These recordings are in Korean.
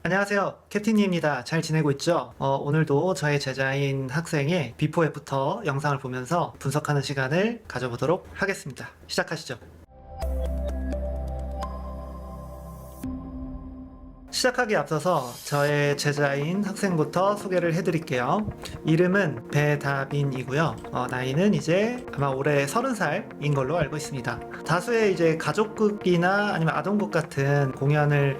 안녕하세요. 캡틴입니다. 잘 지내고 있죠? 오늘도 저의 제자인 학생의 비포 애프터 영상을 보면서 분석하는 시간을 가져보도록 하겠습니다. 시작하시죠. 시작하기에 앞서서 저의 제자인 학생부터 소개를 해드릴게요. 이름은 배다빈이고요. 나이는 이제 아마 올해 30살인 걸로 알고 있습니다. 다수의 이제 가족극이나 아니면 아동극 같은 공연을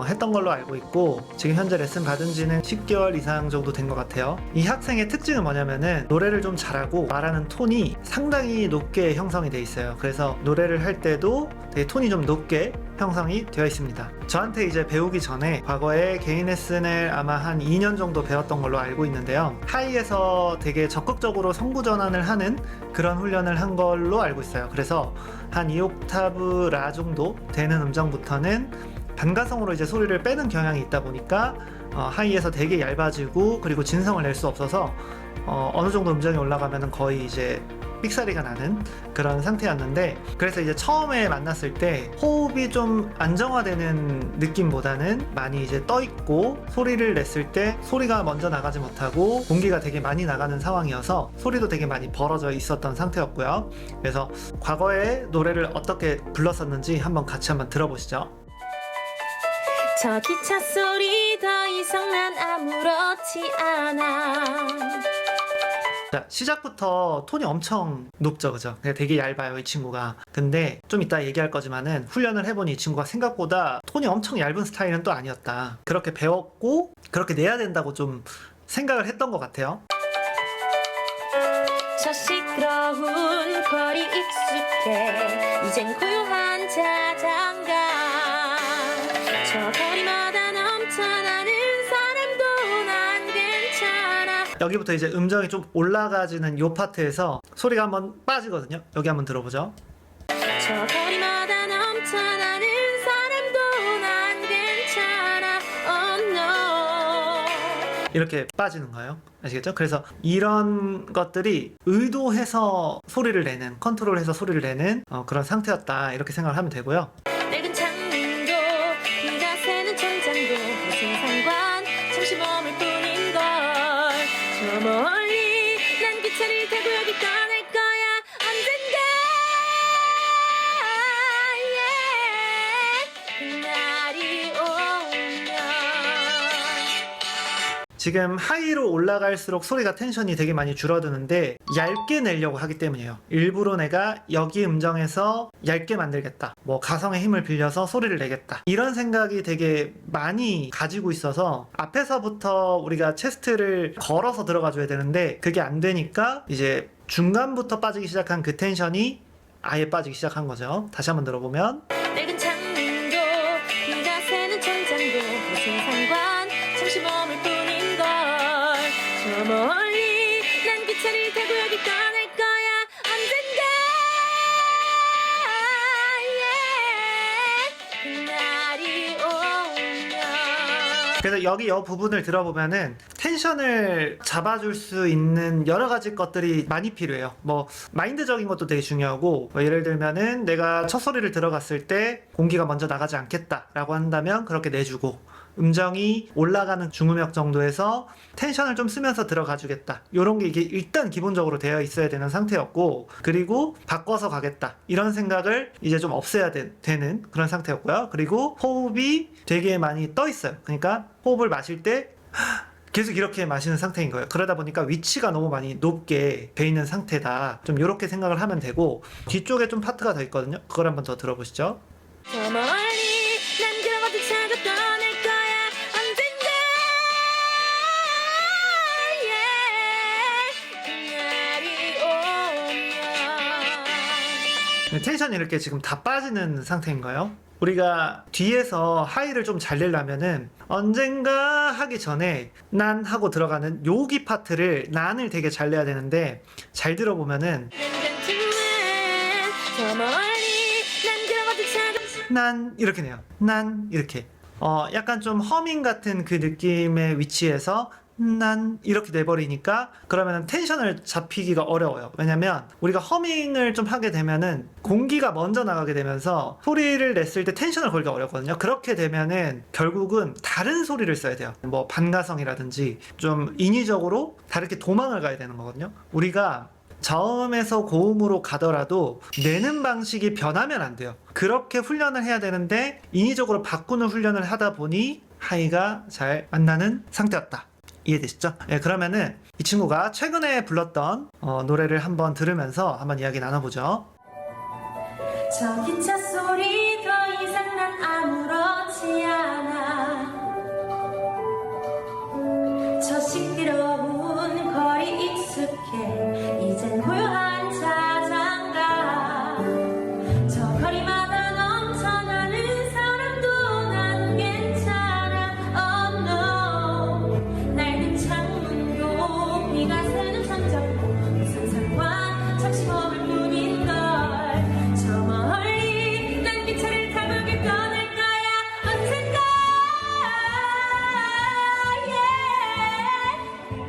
했던 걸로 알고 있고, 지금 현재 레슨 받은 지는 10개월 이상 정도 된 것 같아요. 이 학생의 특징은 뭐냐면은 노래를 좀 잘하고 말하는 톤이 상당히 높게 형성이 돼 있어요. 그래서 노래를 할 때도 되게 톤이 좀 높게 형성이 되어 있습니다. 저한테 이제 배우기 전에 과거에 개인 레슨을 아마 한 2년 정도 배웠던 걸로 알고 있는데요. 하이에서 되게 적극적으로 성구 전환을 하는 그런 훈련을 한 걸로 알고 있어요. 그래서 한 2옥타브 라 정도 되는 음정부터는 반가성으로 이제 소리를 빼는 경향이 있다 보니까 하이에서 되게 얇아지고, 그리고 진성을 낼 수 없어서 어느 정도 음정이 올라가면 거의 이제 삑사리가 나는 그런 상태였는데, 그래서 이제 처음에 만났을 때 호흡이 좀 안정화되는 느낌보다는 많이 이제 떠있고, 소리를 냈을 때 소리가 먼저 나가지 못하고 공기가 되게 많이 나가는 상황이어서 소리도 되게 많이 벌어져 있었던 상태였고요. 그래서 과거에 노래를 어떻게 불렀었는지 같이 한번 들어보시죠. 저 기차 소리 더 이상 난 아무렇지 않아. 자, 시작부터 톤이 엄청 높죠, 그죠? 되게 얇아요, 이 친구가. 근데 좀 이따 얘기할 거지만은 훈련을 해보니 이 친구가 생각보다 톤이 엄청 얇은 스타일은 또 아니었다. 그렇게 배웠고 그렇게 내야 된다고 좀 생각을 했던 것 같아요. 저 시끄러운 거리 익숙해 이젠 고요한 자장가. 저 거리마다 넘쳐나는 사람도 난 괜찮아. 여기부터 이제 음정이 좀 올라가지는 요 파트에서 소리가 한번 빠지거든요. 여기 한번 들어보죠. 저 거리마다 넘쳐나는 사람도 난 괜찮아. Oh no. 이렇게 빠지는 거예요. 아시겠죠? 그래서 이런 것들이 의도해서 소리를 내는, 컨트롤해서 소리를 내는 그런 상태였다, 이렇게 생각을 하면 되고요. 낡은 창문도 비가 새는 천장도 무슨 상관, 잠시 머물 뿐인걸. 저 멀리 난 기차를 타고 여기 떠날 거야 언젠가. 그날이 오면. 지금 하이로 올라갈수록 소리가 텐션이 되게 많이 줄어드는데 얇게 내려고 하기 때문이에요. 일부러 내가 여기 음정에서 얇게 만들겠다, 뭐 가성의 힘을 빌려서 소리를 내겠다, 이런 생각이 되게 많이 가지고 있어서 앞에서부터 우리가 체스트를 걸어서 들어가 줘야 되는데 그게 안 되니까 이제 중간부터 빠지기 시작한 그 텐션이 아예 빠지기 시작한 거죠. 다시 한번 들어보면 낡은 창문도 비가 새는 천장도 무슨 상관, 잠시 머물 뿐인걸. 저 멀리 난 기차를 타고 여기 떠날 거야 언젠가. 그날이 오면. 그래서 여기 이 부분을 들어보면은 텐션을 잡아줄 수 있는 여러 가지 것들이 많이 필요해요. 뭐 마인드적인 것도 되게 중요하고, 뭐 예를 들면은 내가 첫 소리를 들어갔을 때 공기가 먼저 나가지 않겠다라고 한다면 그렇게 내주고, 음정이 올라가는 중음역 정도에서 텐션을 좀 쓰면서 들어가 주겠다, 요런 게 이게 일단 기본적으로 되어 있어야 되는 상태였고, 그리고 바꿔서 가겠다 이런 생각을 이제 좀 없애야 되는 그런 상태였고요. 그리고 호흡이 되게 많이 떠 있어요. 그러니까 호흡을 마실 때 계속 이렇게 마시는 상태인 거예요. 그러다 보니까 위치가 너무 많이 높게 돼 있는 상태다, 좀 이렇게 생각을 하면 되고, 뒤쪽에 좀 파트가 더 있거든요. 그걸 한번 더 들어보시죠. 저 멀리 난 그런 것도 차고 떠날 거야 언젠가. 그날이 오면. 텐션이 이렇게 지금 다 빠지는 상태인 거예요. 우리가 뒤에서 하이를 좀 잘 내려면은 언젠가 하기 전에 난 하고 들어가는 여기 파트를, 난을 되게 잘 내야 되는데, 잘 들어보면은 저 멀리 난 그런 것도 차고. 난 이렇게 내요. 난 이렇게 약간 좀 허밍 같은 그 느낌의 위치에서 난 이렇게 돼버리니까 그러면 텐션을 잡히기가 어려워요. 왜냐면 우리가 허밍을 좀 하게 되면은 공기가 먼저 나가게 되면서 소리를 냈을 때 텐션을 걸기가 어렵거든요. 그렇게 되면은 결국은 다른 소리를 써야 돼요. 뭐 반가성이라든지 좀 인위적으로 다르게 도망을 가야 되는 거거든요. 우리가 저음에서 고음으로 가더라도 내는 방식이 변하면 안 돼요. 그렇게 훈련을 해야 되는데 인위적으로 바꾸는 훈련을 하다 보니 하이가 잘 안 나는 상태였다. 이해되시죠? 네, 그러면은 이 친구가 최근에 불렀던 노래를 한번 들으면서 한번 이야기 나눠보죠. 저 기차 소리 더 이상 난 아무렇지 않아. 저 시끄러운 거리 익숙해. 이젠 고요한 자장가. 저 거리마다 넘쳐나는 사람도 난 괜찮아. Oh no. 낡은 창문도 비가 새는 창밖도 무슨 상관. 잠시 머물 뿐인걸. 저 멀리 난 기차를 타고 길 떠날 거야. 언젠가.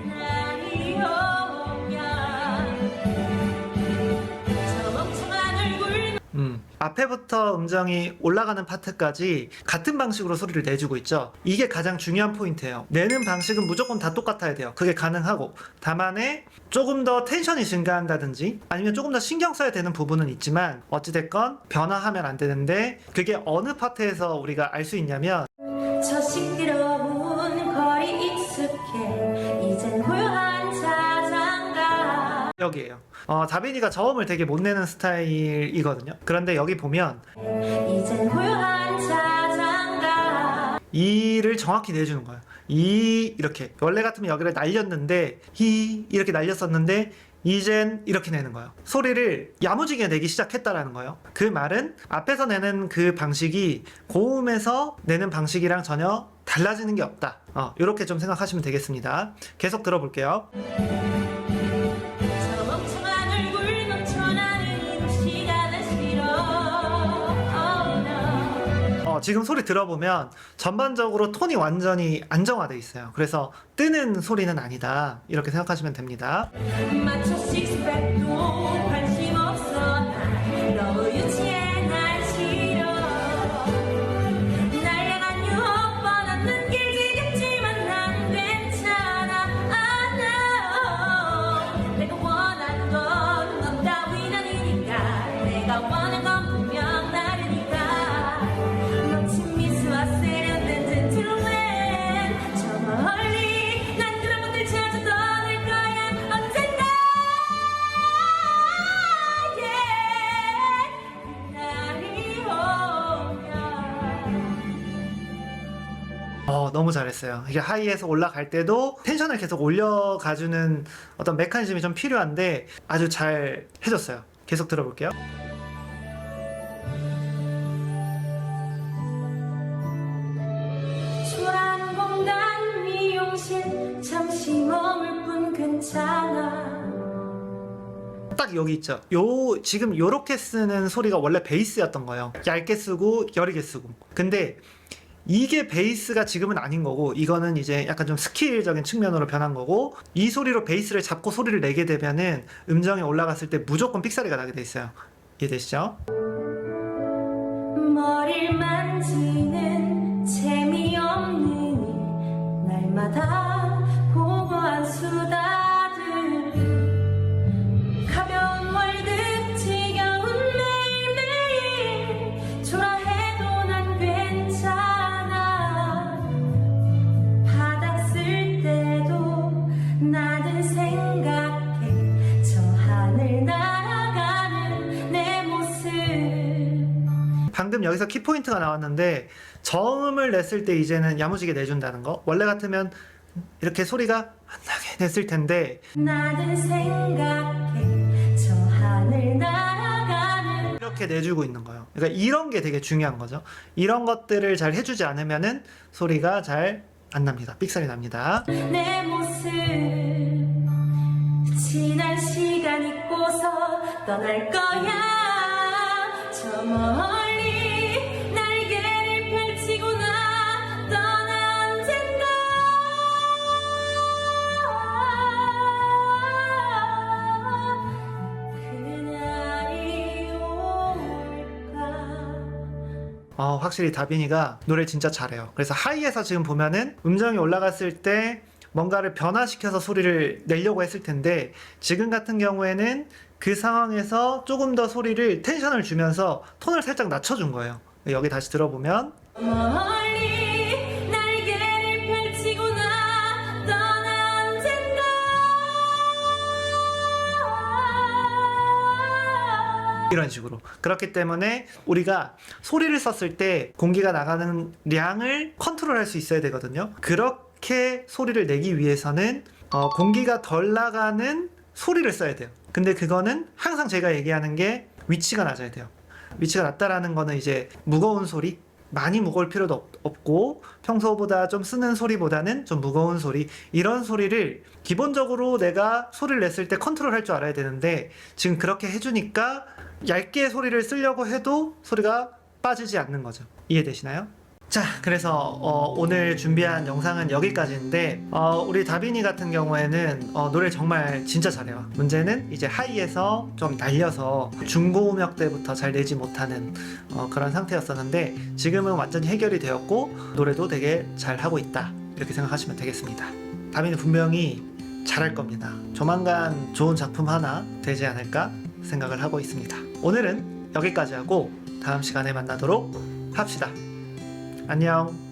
날이 오면 저 멍청한 얼굴. 앞에부터 음정이 올라가는 파트까지 같은 방식으로 소리를 내주고 있죠. 이게 가장 중요한 포인트예요. 내는 방식은 무조건 다 똑같아야 돼요. 그게 가능하고 다만에 조금 더 텐션이 증가한다든지 아니면 조금 더 신경 써야 되는 부분은 있지만 어찌됐건 변화하면 안 되는데 그게 어느 파트에서 우리가 알 수 있냐면 저 시끄러운 거리 익숙해. 이젠 고요한 자장가. 여기에요. 다빈이가 저음을 되게 못 내는 스타일이거든요. 그런데 여기 보면 이젠 고요한 자장가. 이를 정확히 내주는 거예요. 이렇게 원래 같으면 여기를 날렸는데 이렇게 날렸었는데 이젠 이렇게 내는 거예요. 소리를 야무지게 내기 시작했다라는 거예요. 그 말은 앞에서 내는 그 방식이 고음에서 내는 방식이랑 전혀 달라지는 게 없다. 이렇게 좀 생각하시면 되겠습니다. 계속 들어볼게요. 저 멍청한 얼굴 넘쳐나는 임시가 난 싫어. Oh no. 지금 소리 들어보면 전반적으로 톤이 완전히 안정화돼 있어요. 그래서 뜨는 소리는 아니다. 이렇게 생각하시면 됩니다. 마초 식스팩도 관심 없어. 난 너무 유치해. 날 싫어. 날 향한 유혹 뻔한 눈길 지겹지만 난 괜찮아. Ah no. 내가 원하는 건 너 따윈 아니니까. 내가 원한 건 분명 다르니까. 멋진 미소와 세련된 젠틀맨. 저 멀리 난 그런 것들 찾아 떠날 거야. 언젠가. Yeah. 날이 오면. 너무 잘했어요. 이게 하이에서 올라갈 때도 텐션을 계속 올려가주는 어떤 메커니즘이 좀 필요한데 아주 잘 해줬어요. 계속 들어볼게요. 초라한 공간 미용실 잠시 머물 뿐 괜찮아. 딱 여기 있죠. 지금 요렇게 쓰는 소리가 원래 베이스였던 거예요. 얇게 쓰고 여리게 쓰고. 근데 이게 베이스가 지금은 아닌 거고 이거는 이제 약간 좀 스킬적인 측면으로 변한 거고 이 소리로 베이스를 잡고 소리를 내게 되면은 음정이 올라갔을 때 무조건 삑사리가 나게 돼 있어요. 이해되시죠? 머리를 만지는 재미없는 날마다 고고한 수다들. 가벼운 월급 지겨운 매일매일. 초라해도 난 괜찮아. 바닥 쓸 때도 나는 생각해. 저 하늘 날아가는 내 모습. 방금 여기서 키포인트가 나왔는데 저음을 냈을 때 이제는 야무지게 내준다는 거. 원래 같으면 이렇게 소리가 안 나게 냈을 텐데 나는 생각해. 저 하늘 날아가는. 이렇게 내주고 있는 거예요. 그러니까 이런 게 되게 중요한 거죠. 이런 것들을 잘 해주지 않으면은 소리가 잘 안 납니다. 삑사리 납니다. 내 모습. 지난 시간 잊고서 떠날 거야. 저 멀리 날개를 펼치고 나 떠나 언젠가. 확실히 다빈이가 노래 진짜 잘해요. 그래서 하이에서 지금 보면은 음정이 올라갔을 때 뭔가를 변화시켜서 소리를 내려고 했을 텐데, 지금 같은 경우에는 그 상황에서 조금 더 소리를 텐션을 주면서 톤을 살짝 낮춰준 거예요. 여기 다시 들어보면 멀리 날개를 펼치고 나 떠나 언젠가 이런 식으로. 그렇기 때문에 우리가 소리를 썼을 때 공기가 나가는 량을 컨트롤할 수 있어야 되거든요. 그렇게 소리를 내기 위해서는 공기가 덜 나가는 소리를 써야 돼요. 근데 그거는 항상 제가 얘기하는 게 위치가 낮아야 돼요. 위치가 낮다라는 거는 이제 무거운 소리, 많이 무거울 필요도 없고 평소보다 좀 쓰는 소리보다는 좀 무거운 소리, 이런 소리를 기본적으로 내가 소리를 냈을 때 컨트롤할 줄 알아야 되는데, 지금 그렇게 해주니까 얇게 소리를 쓰려고 해도 소리가 빠지지 않는 거죠. 이해되시나요? 자, 그래서 오늘 준비한 영상은 여기까지인데, 우리 다빈이 같은 경우에는 노래 정말 진짜 잘해요. 문제는 이제 하이에서 좀 날려서 중고음역 때부터 잘 내지 못하는 그런 상태였었는데, 지금은 완전히 해결이 되었고 노래도 되게 잘하고 있다, 이렇게 생각하시면 되겠습니다. 다빈이 분명히 잘할 겁니다. 조만간 좋은 작품 하나 되지 않을까 생각을 하고 있습니다. 오늘은 여기까지 하고 다음 시간에 만나도록 합시다. 안녕.